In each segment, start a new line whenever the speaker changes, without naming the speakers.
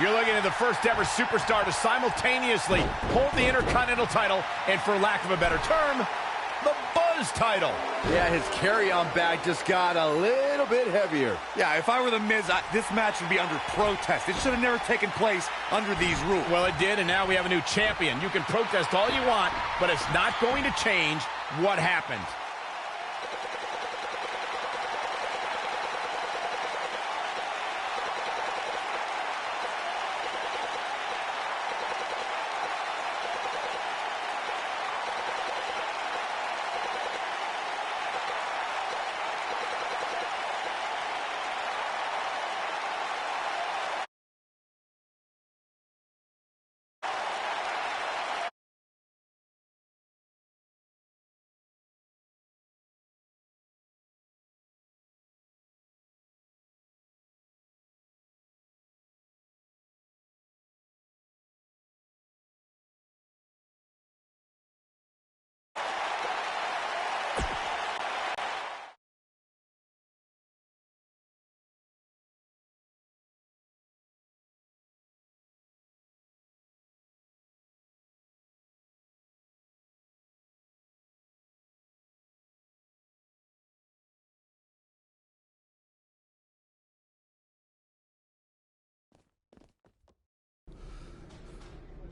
You're looking at the first ever superstar to simultaneously hold the Intercontinental title and, for lack of a better term, the Buzz title.
Yeah, his carry-on bag just got a little bit heavier.
Yeah, if I were The Miz, this match would be under protest. It should have never taken place under these rules.
Well, it did, and now we have a new champion. You can protest all you want, but it's not going to change what happened.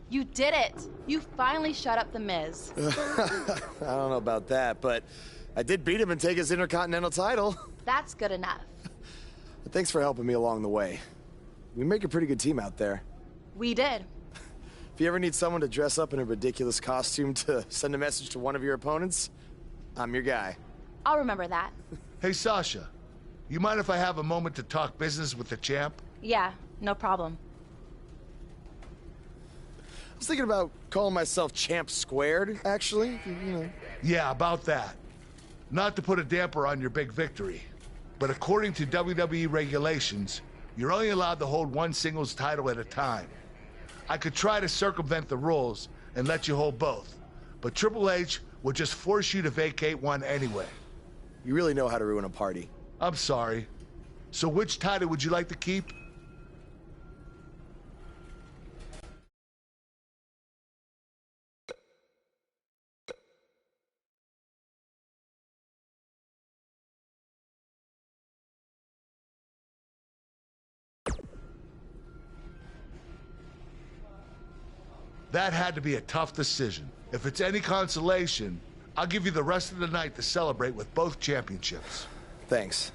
You did it! You finally shut up The Miz.
I don't know about that, but I did beat him and take his Intercontinental title.
That's good enough.
Thanks for helping me along the way. We make a pretty good team out there.
We did.
If you ever need someone to dress up in a ridiculous costume to send a message to one of your opponents, I'm your guy.
I'll remember that.
Hey, Sasha, you mind if I have a moment to talk business with the champ?
Yeah, no problem.
I was thinking about calling myself Champ Squared, actually. You know.
Yeah, about that. Not to put a damper on your big victory, but according to WWE regulations, you're only allowed to hold one singles title at a time. I could try to circumvent the rules and let you hold both, but Triple H would just force you to vacate one anyway.
You really know how to ruin a party.
I'm sorry. So which title would you like to keep? That had to be a tough decision. If it's any consolation, I'll give you the rest of the night to celebrate with both championships.
Thanks.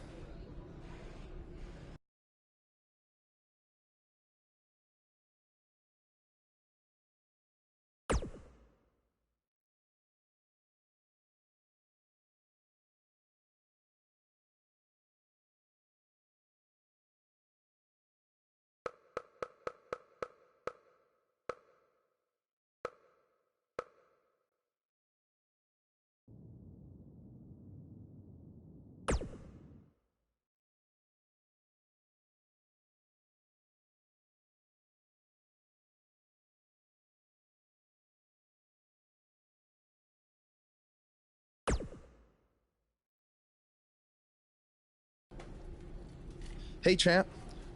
Hey, champ.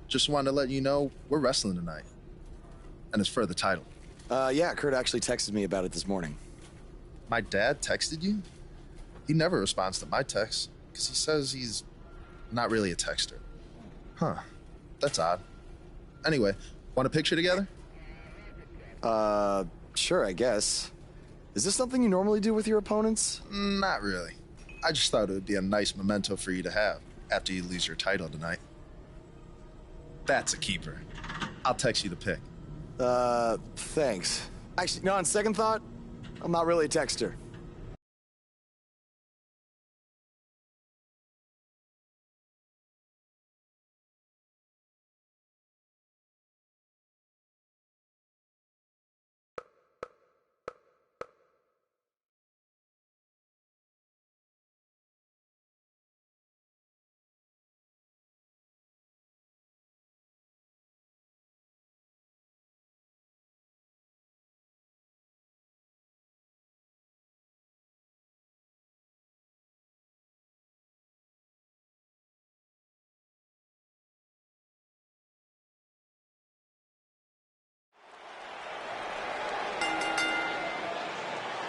Just wanted to let you know we're wrestling tonight. And it's for the title.
Yeah, Kurt actually texted me about it this morning.
My dad texted you? He never responds to my texts, because he says he's not really a texter. Huh. That's odd. Anyway, want a picture together?
Sure, I guess. Is this something you normally do with your opponents?
Not really. I just thought it would be a nice memento for you to have after you lose your title tonight. That's a keeper. I'll text you the pic.
Thanks. Actually, no, on second thought, I'm not really a texter.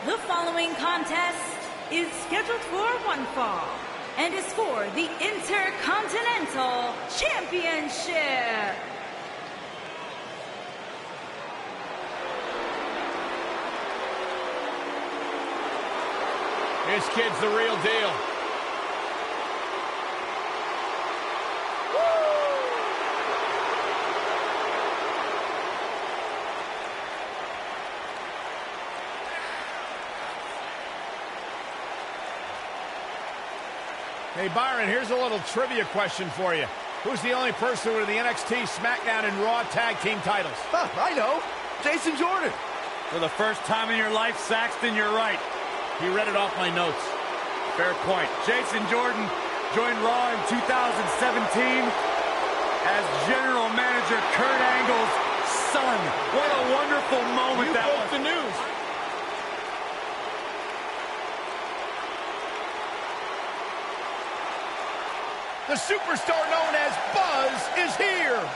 The following contest is scheduled for one fall and is for the Intercontinental Championship.
This kid's the real deal. Hey, Byron, here's a little trivia question for you. Who's the only person with the NXT, SmackDown, and Raw Tag Team titles?
Huh, I know. Jason Jordan.
For the first time in your life, Saxton, you're right.
He read it off my notes.
Fair point. Jason Jordan joined Raw in 2017 as General Manager Kurt Angle's son. What a wonderful moment that was.
The news. The superstar known as Buzz is here.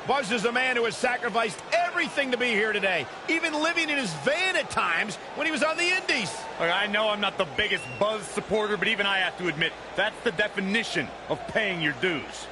Buzz is a man who has sacrificed everything to be here today, even living in his van at times when he was on the Indies.
Look, I know I'm not the biggest Buzz supporter, but even I have to admit, that's the definition of paying your dues.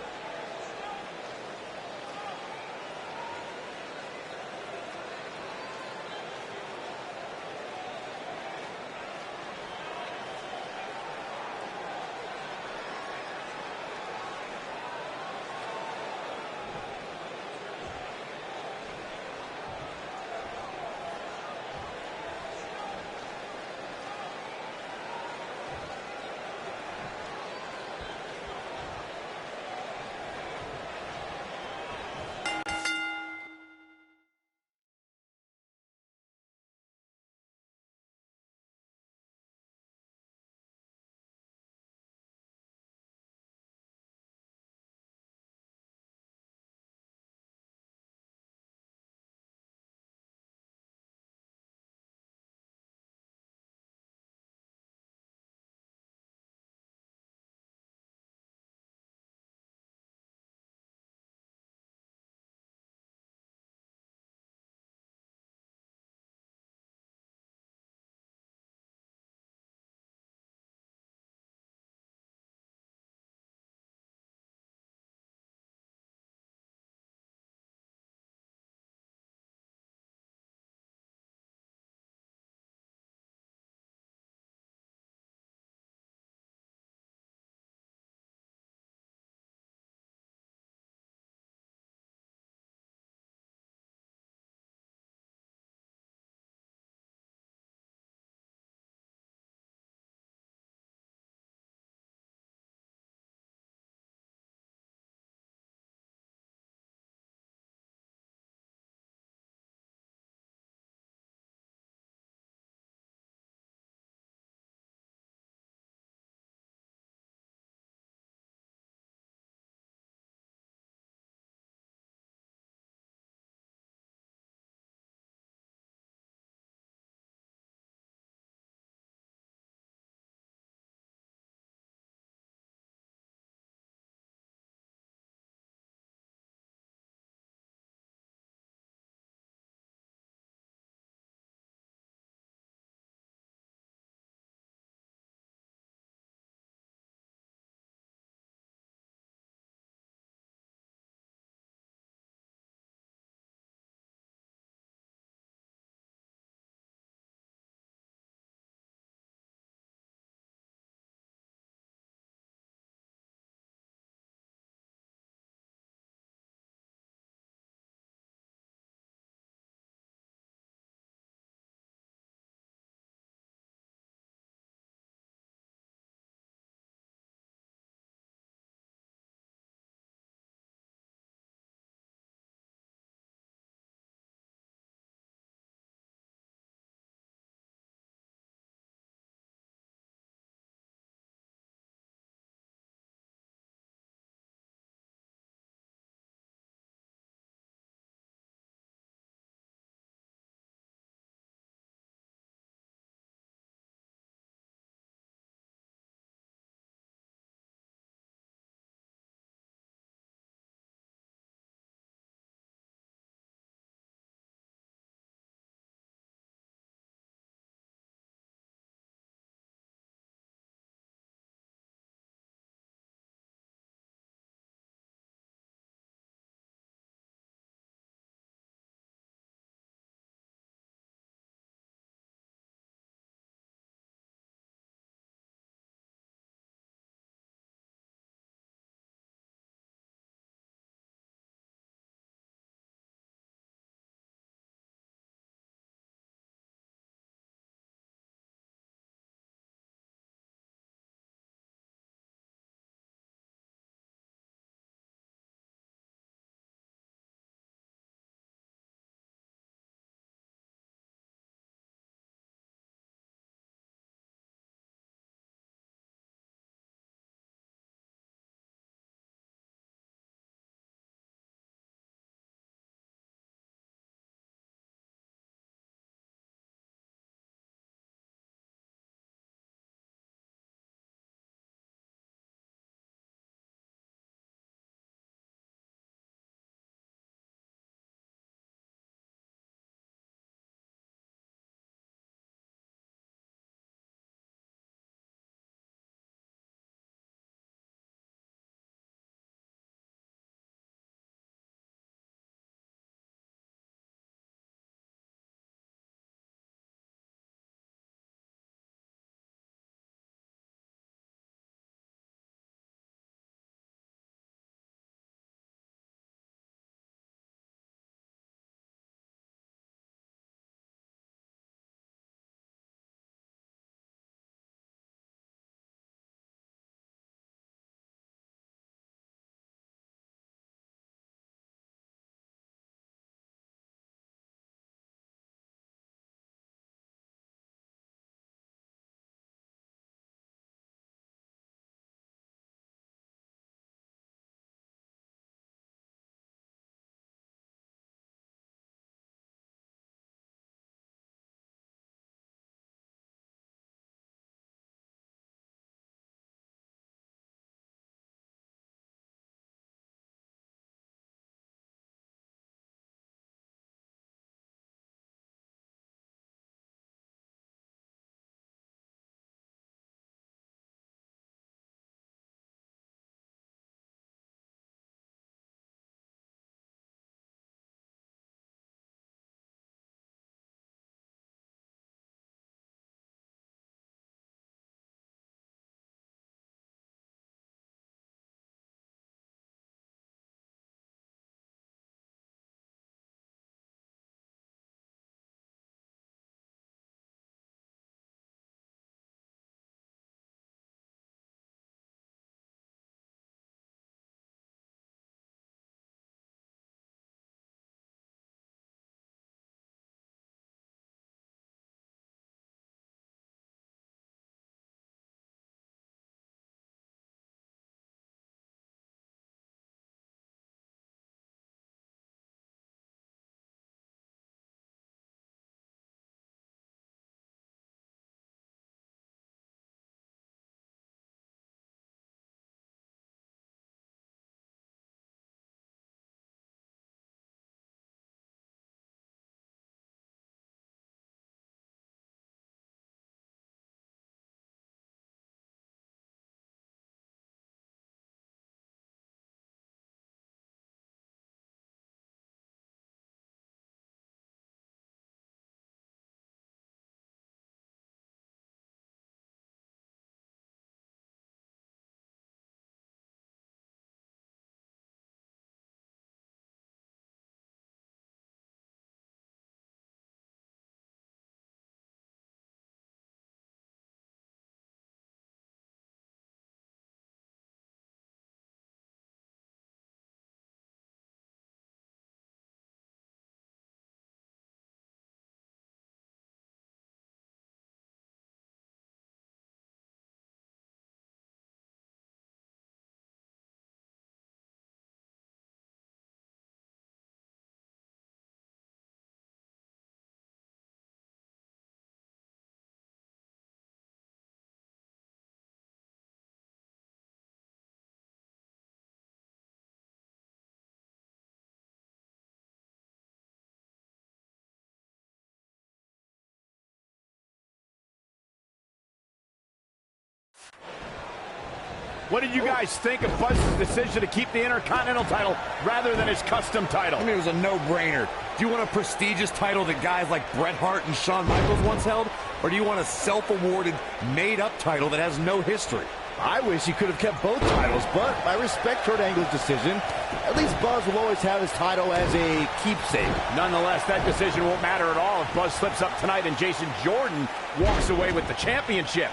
What did you guys think of Buzz's decision to keep the Intercontinental title rather than his custom title?
I mean, it was a no-brainer. Do you want a prestigious title that guys like Bret Hart and Shawn Michaels once held? Or do you want a self-awarded, made-up title that has no history?
I wish he could have kept both titles, but I respect Kurt Angle's decision. At least Buzz will always have his title as a keepsake.
Nonetheless, that decision won't matter at all if Buzz slips up tonight and Jason Jordan walks away with the championship.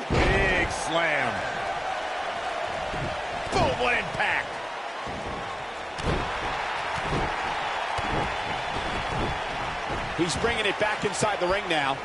Big slam.
Boom, what impact!
He's bringing it back inside the ring now.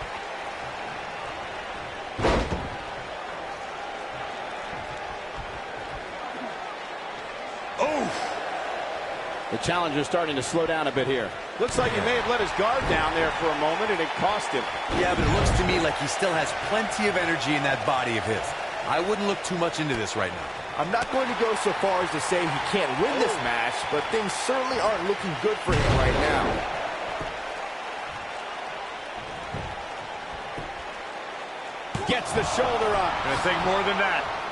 The challenger's starting to slow down a bit here. Looks like he may have let his guard down there for a moment, and it cost him.
Yeah, but it looks to me like he still has plenty of energy in that body of his. I wouldn't look too much into this right now.
I'm not going to go so far as to say he can't win this match, but things certainly aren't looking good for him right now.
Gets the shoulder up.
Gonna take more than that.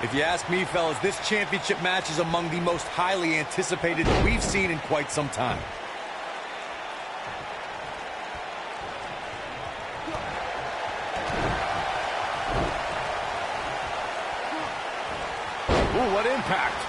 If you ask me, fellas, this championship match is among the most highly anticipated we've seen in quite some time.
Ooh, what impact!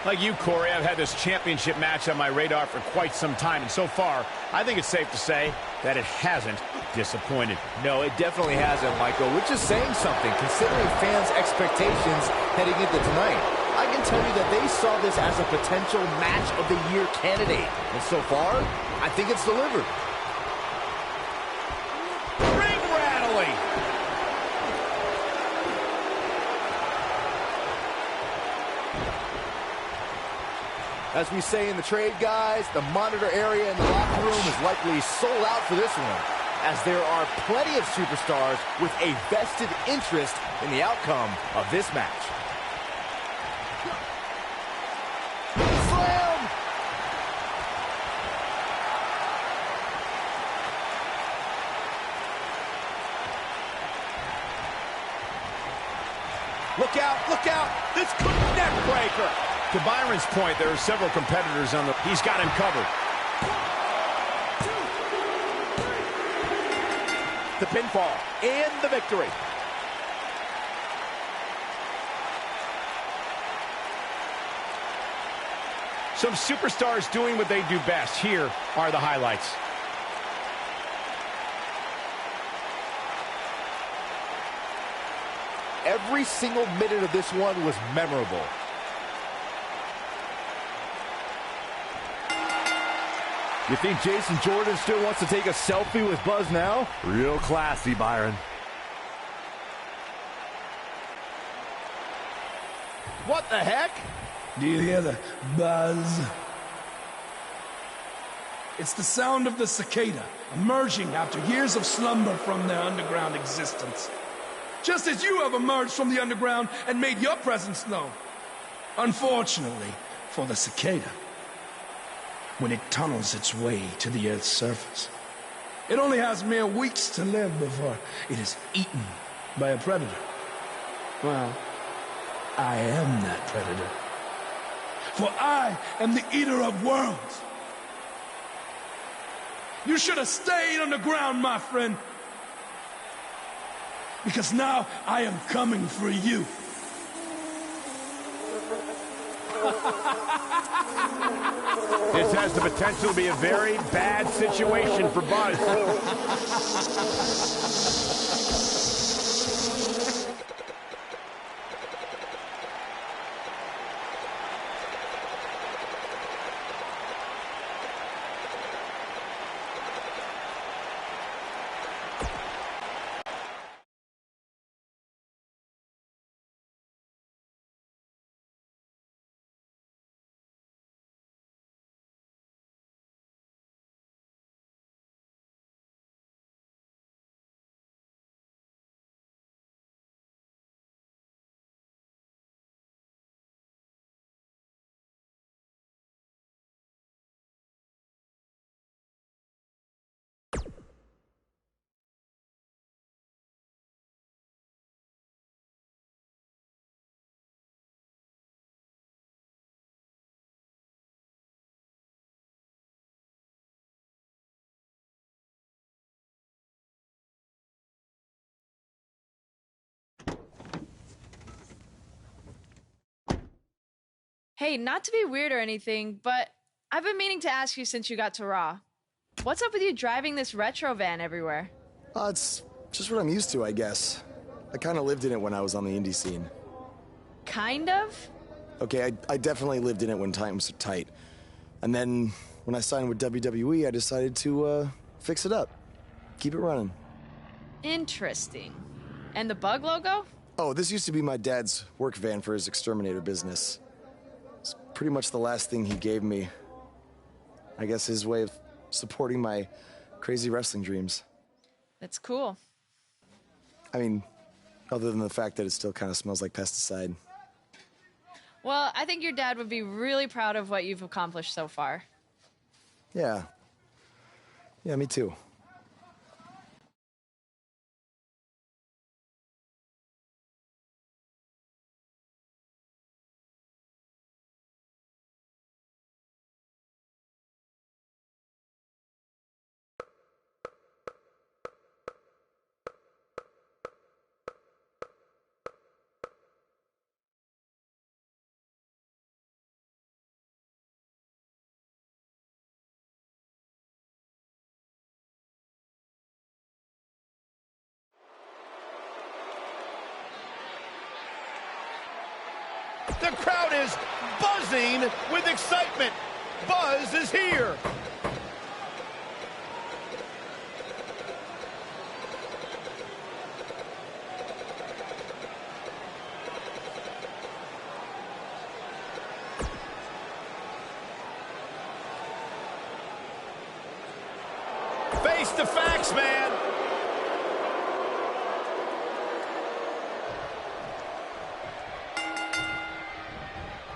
Like you, Corey, I've had this championship match on my radar for quite some time, and so far, I think it's safe to say that it hasn't disappointed.
No, it definitely hasn't, Michael, which is saying something, considering fans' expectations heading into tonight. I can tell you that they saw this as a potential match of the year candidate, and so far, I think it's delivered.
Ring rattling!
As we say in the trade, guys, the monitor area in the locker room is likely sold out for this one, as there are plenty of superstars with a vested interest in the outcome of this match. Slam!
Look out, look out! This could be neck breaker! To Byron's point, there are several competitors on the... He's got him covered.
The pinfall and the victory.
Some superstars doing what they do best. Here are the highlights.
Every single minute of this one was memorable. You think Jason Jordan still wants to take a selfie with Buzz now?
Real classy, Byron.
What the heck?
Do you hear the buzz? It's the sound of the cicada emerging after years of slumber from their underground existence. Just as you have emerged from the underground and made your presence known. Unfortunately for the cicada, when it tunnels its way to the Earth's surface, it only has mere weeks to live before it is eaten by a predator. Well, I am that predator. For I am the eater of worlds. You should have stayed underground, my friend. Because now I am coming for you.
This has the potential to be a very bad situation for Buzz.
Hey, not to be weird or anything, but I've been meaning to ask you since you got to Raw. What's up with you driving this retro van everywhere?
It's just what I'm used to, I guess. I kind of lived in it when I was on the indie scene.
Kind of?
Okay, I definitely lived in it when times were tight. And then when I signed with WWE, I decided to fix it up. Keep it running.
Interesting. And the bug logo?
Oh, this used to be my dad's work van for his exterminator business. It's pretty much the last thing he gave me. I guess his way of supporting my crazy wrestling dreams.
That's cool.
I mean, other than the fact that it still kind of smells like pesticide.
Well, I think your dad would be really proud of what you've accomplished so far.
Yeah. Yeah, me too.
The crowd is buzzing with excitement. Buzz is here. Face the facts, man.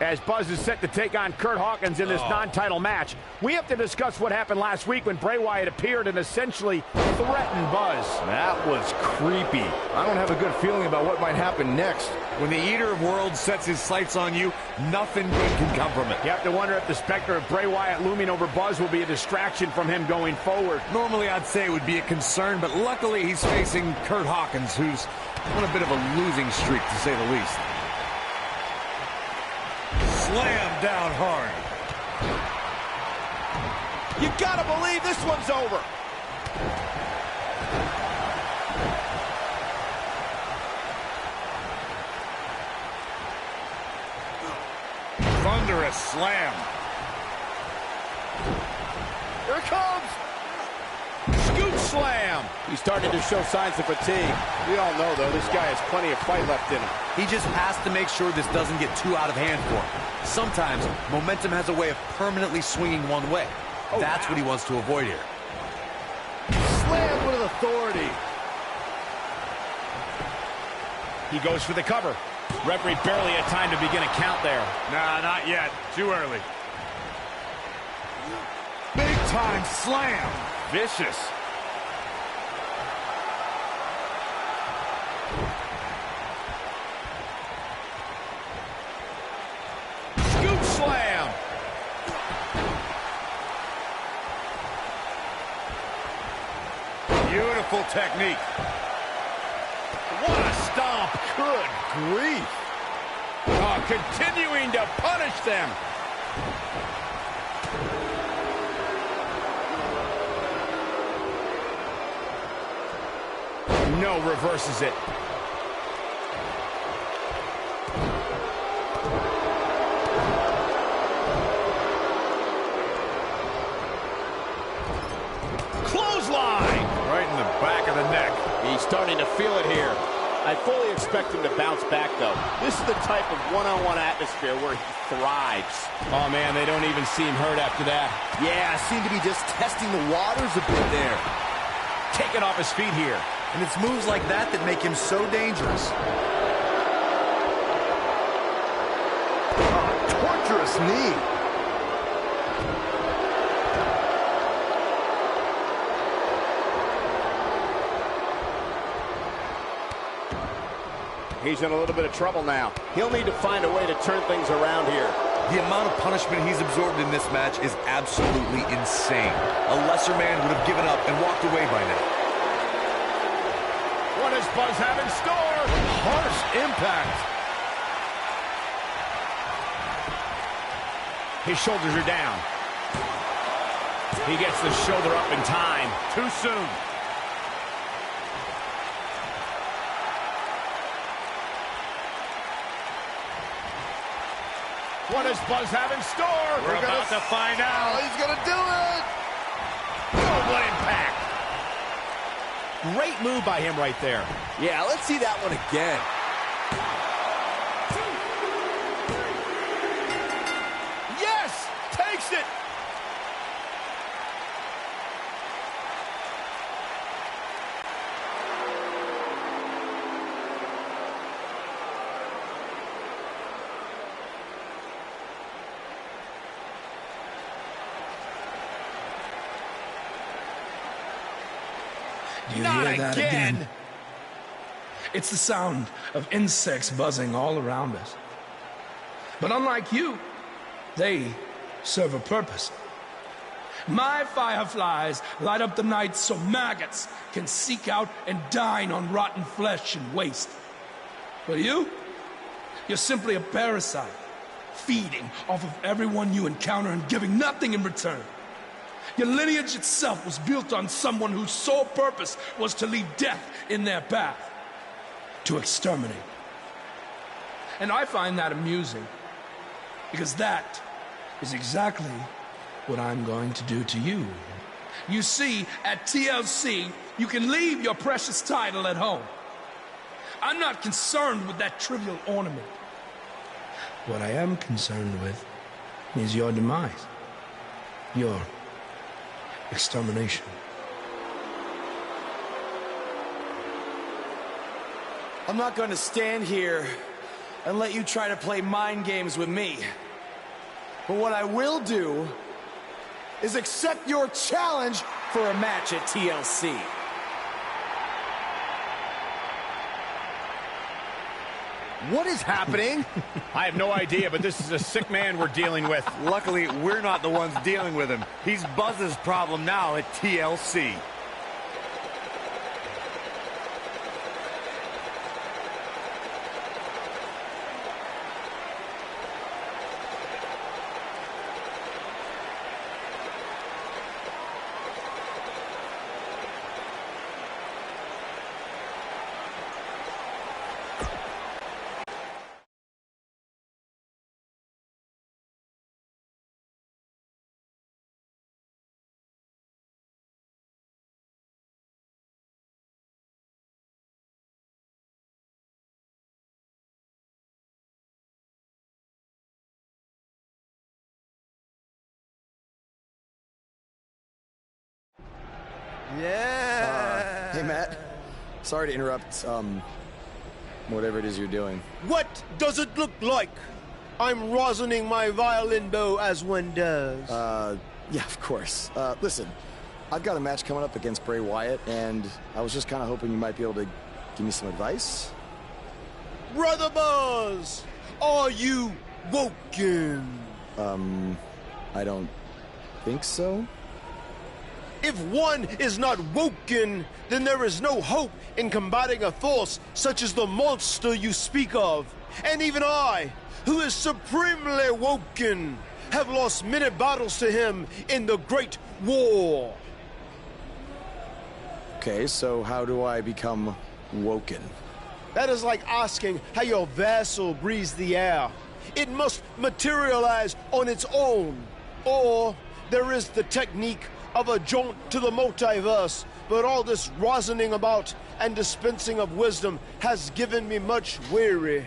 As Buzz is set to take on Curt Hawkins in this non-title match, we have to discuss what happened last week when Bray Wyatt appeared and essentially threatened Buzz.
That was creepy. I don't have a good feeling about what might happen next. When the Eater of Worlds sets his sights on you, nothing good can come from it.
You have to wonder if the specter of Bray Wyatt looming over Buzz will be a distraction from him going forward.
Normally I'd say it would be a concern, but luckily he's facing Curt Hawkins, who's on a bit of a losing streak, to say the least. Slam down hard.
You gotta believe this one's over.
Thunderous slam.
Here it comes. Scoop slam. He's starting to show signs of fatigue. We all know, though, this guy has plenty of fight left in him.
He just has to make sure this doesn't get too out of hand for him. Sometimes, momentum has a way of permanently swinging one way. That's what he wants to avoid here.
Slam with authority. He goes for the cover. Referee barely had time to begin a count there.
Nah, not yet. Too early. Big time slam. Vicious.
Scoop slam.
Beautiful technique.
What a stomp. Good grief. Oh, continuing to punish them. No, reverses it. Clothesline!
Right in the back of the neck.
He's starting to feel it here. I fully expect him to bounce back, though. This is the type of one-on-one atmosphere where he thrives. Oh, man, they don't even seem hurt after that.
Yeah, seem to be just testing the waters a bit there.
Taken off his feet here.
And it's moves like that that make him so dangerous.
Torturous knee.
He's in a little bit of trouble now. He'll need to find a way to turn things around here.
The amount of punishment he's absorbed in this match is absolutely insane. A lesser man would have given up and walked away by now.
What does Buzz have in store?
Harsh impact.
His shoulders are down. He gets the shoulder up in time.
Too soon.
What does Buzz have in store?
We're about to find out.
Oh, he's gonna do it!
Oh, what impact! Great move by him right there.
Yeah, let's see that one again.
Yes! Takes it!
Do you
Not
hear that
again.
It's the sound of insects buzzing all around us. But unlike you, they serve a purpose. My fireflies light up the night so maggots can seek out and dine on rotten flesh and waste. But you're simply a parasite, feeding off of everyone you encounter and giving nothing in return. Your lineage itself was built on someone whose sole purpose was to leave death in their path, to exterminate. And I find that amusing, because that is exactly what I'm going to do to you. You see, at TLC, you can leave your precious title at home. I'm not concerned with that trivial ornament. What I am concerned with is your demise, your extermination.
I'm not going to stand here and let you try to play mind games with me. But what I will do is accept your challenge for a match at TLC.
What is happening?
I have no idea, but this is a sick man we're dealing with.
Luckily, we're not the ones dealing with him. He's Buzz's problem now at TLC.
Yeah.
Hey, Matt. Sorry to interrupt, whatever it is you're doing.
What does it look like? I'm rosining my violin bow as one does.
Yeah, of course. Listen, I've got a match coming up against Bray Wyatt, and I was just kind of hoping you might be able to give me some advice.
Brother Buzz, are you woken?
I don't think so.
If one is not woken, then there is no hope in combating a force such as the monster you speak of. And even I, who is supremely woken, have lost many battles to him in the Great War.
Okay, so how do I become woken?
That is like asking how your vessel breathes the air. It must materialize on its own. Or there is the technique of a jaunt to the multiverse, but all this rosining about and dispensing of wisdom has given me much weary.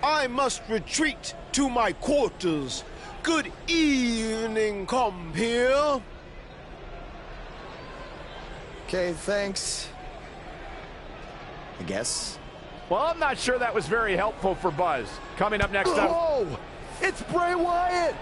I must retreat to my quarters. Good evening, compeer.
Okay, thanks. I guess.
Well, I'm not sure that was very helpful for Buzz. Coming up next up...
Oh! It's Bray Wyatt!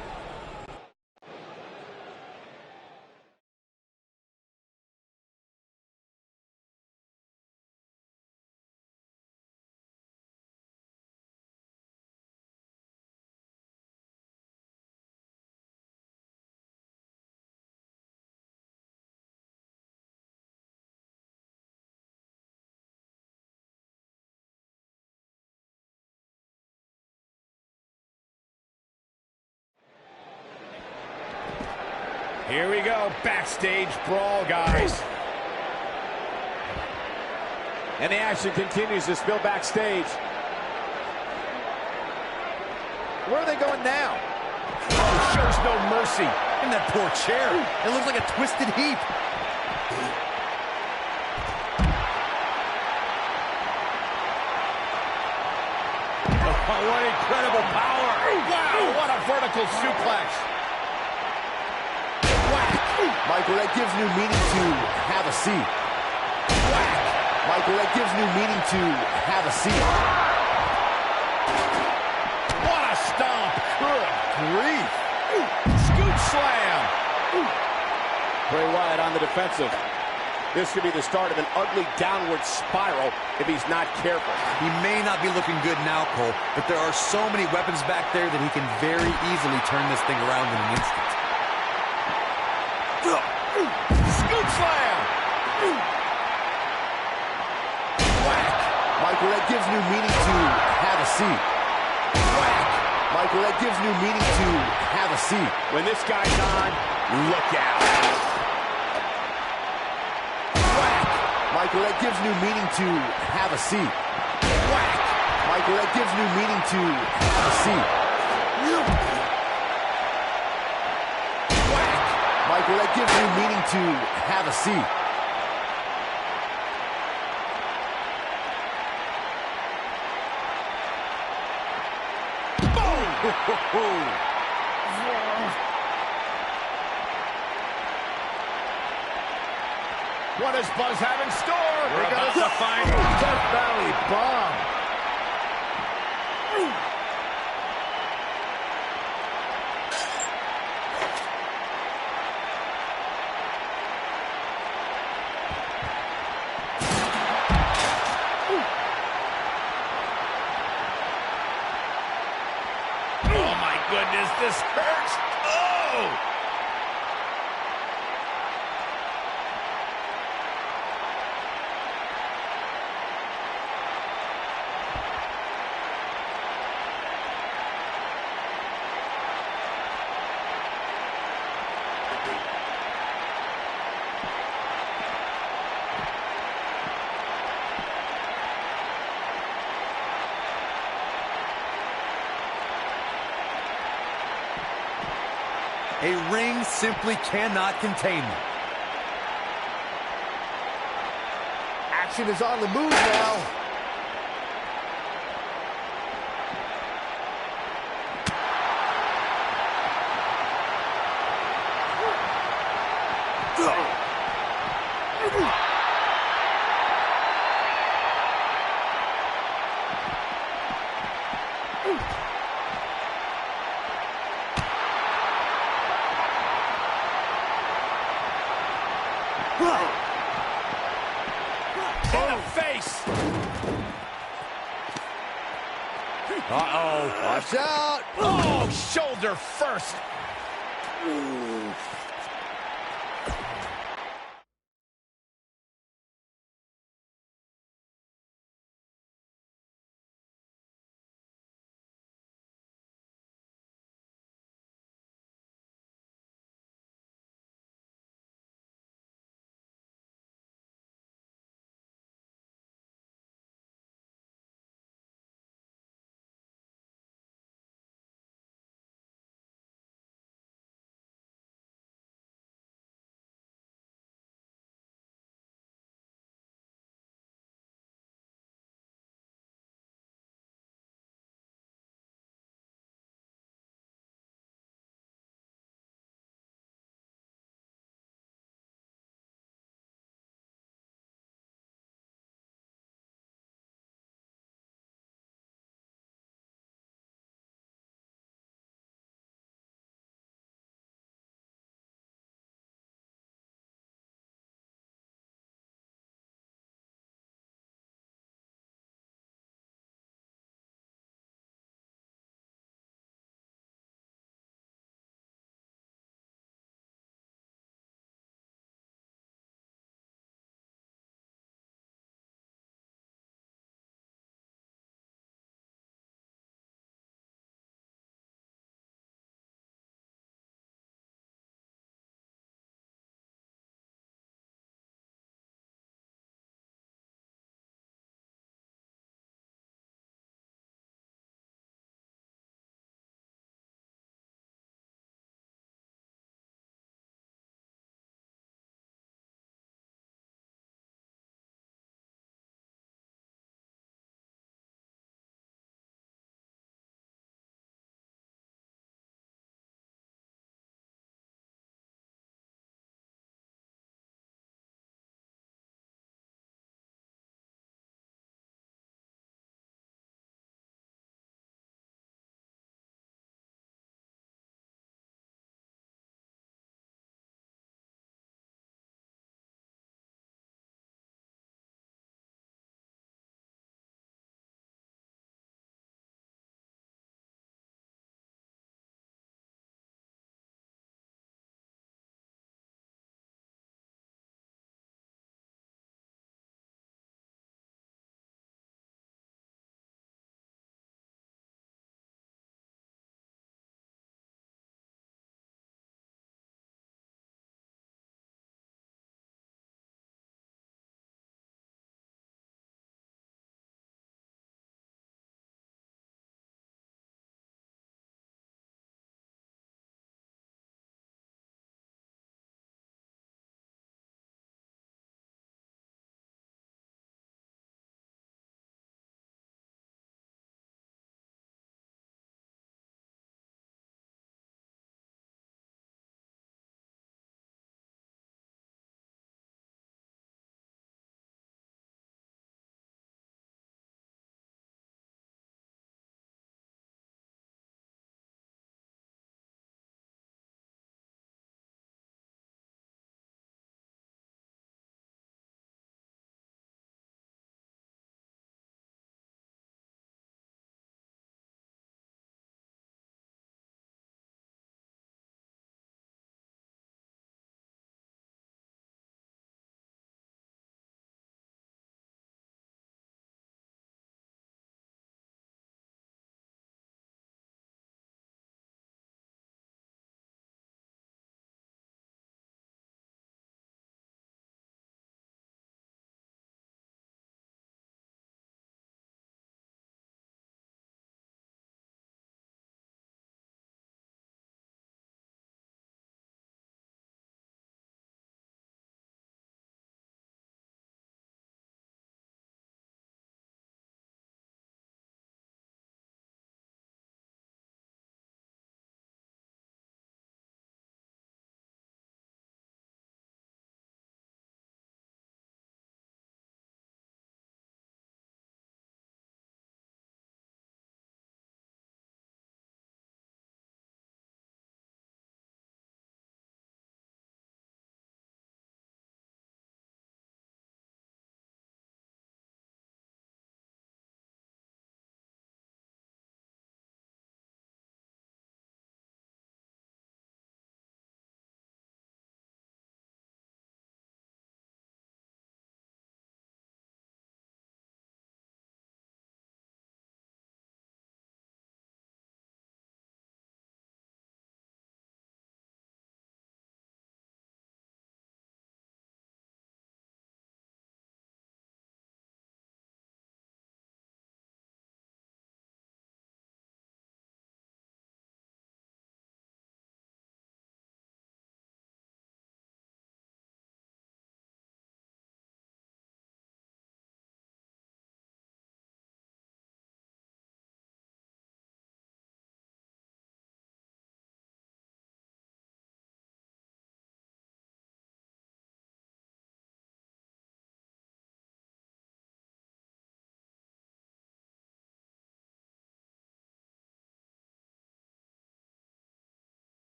Here we go, backstage brawl, guys.
And the action continues to spill backstage. Where are they going now?
Oh, shows no mercy. In that poor chair. It looks like a twisted heap.
Oh, what incredible power. Wow, what a vertical suplex.
Whack. Michael, that gives new meaning to have a seat. Whack. Michael, that gives new meaning to have a seat.
What a stomp.
Good grief.
Scoop slam.
Bray Wyatt on the defensive. This could be the start of an ugly downward spiral if he's not careful.
He may not be looking good now, Cole, but there are so many weapons back there that he can very easily turn this thing around in an instant.
Scoop slam.
Whack. Michael, that gives new meaning to have a seat. Whack. Michael, that gives new meaning to have a seat.
When this guy's on, look out.
Michael, that gives new meaning to have a seat. Whack! Michael, that gives new meaning to have a seat. Whack! Michael, that gives new meaning to have a seat.
Boom! What does Buzz have in store? We're about to find
Death Valley Bomb.
Oh my goodness, this hurts. Oh!
A ring simply cannot contain them.
Action is on the move now.
In the face! Uh-oh.
Watch out!
Oh, shoulder first!